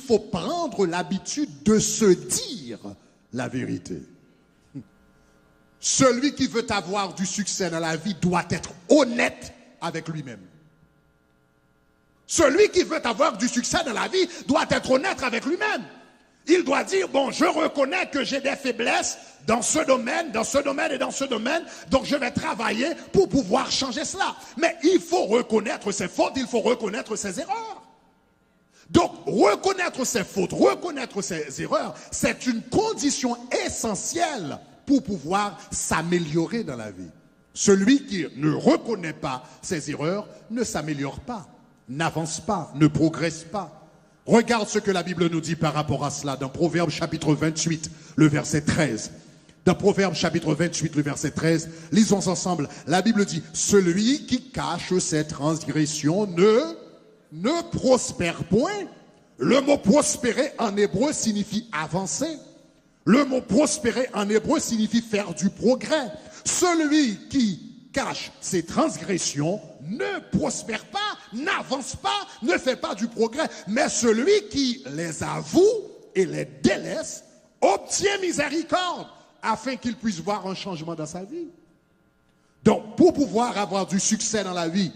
faut prendre l'habitude de se dire la vérité. Celui qui veut avoir du succès dans la vie doit être honnête avec lui-même. Celui qui veut avoir du succès dans la vie doit être honnête avec lui-même. Il doit dire, bon, je reconnais que j'ai des faiblesses dans ce domaine et dans ce domaine, donc je vais travailler pour pouvoir changer cela. Mais il faut reconnaître ses fautes, il faut reconnaître ses erreurs. Donc, reconnaître ses fautes, reconnaître ses erreurs, c'est une condition essentielle pour pouvoir s'améliorer dans la vie. Celui qui ne reconnaît pas ses erreurs ne s'améliore pas, n'avance pas, ne progresse pas. Regarde ce que la Bible nous dit par rapport à cela dans Proverbes chapitre 28, le verset 13. Dans Proverbes chapitre 28, le verset 13, lisons ensemble. La Bible dit, celui qui cache ses transgressions ne prospère point. Le mot prospérer en hébreu signifie avancer. Le mot prospérer en hébreu signifie faire du progrès. Celui qui cache ses transgressions ne prospère pas, n'avance pas, ne fait pas du progrès. Mais celui qui les avoue et les délaisse obtient miséricorde afin qu'il puisse voir un changement dans sa vie. Donc, pour pouvoir avoir du succès dans la vie,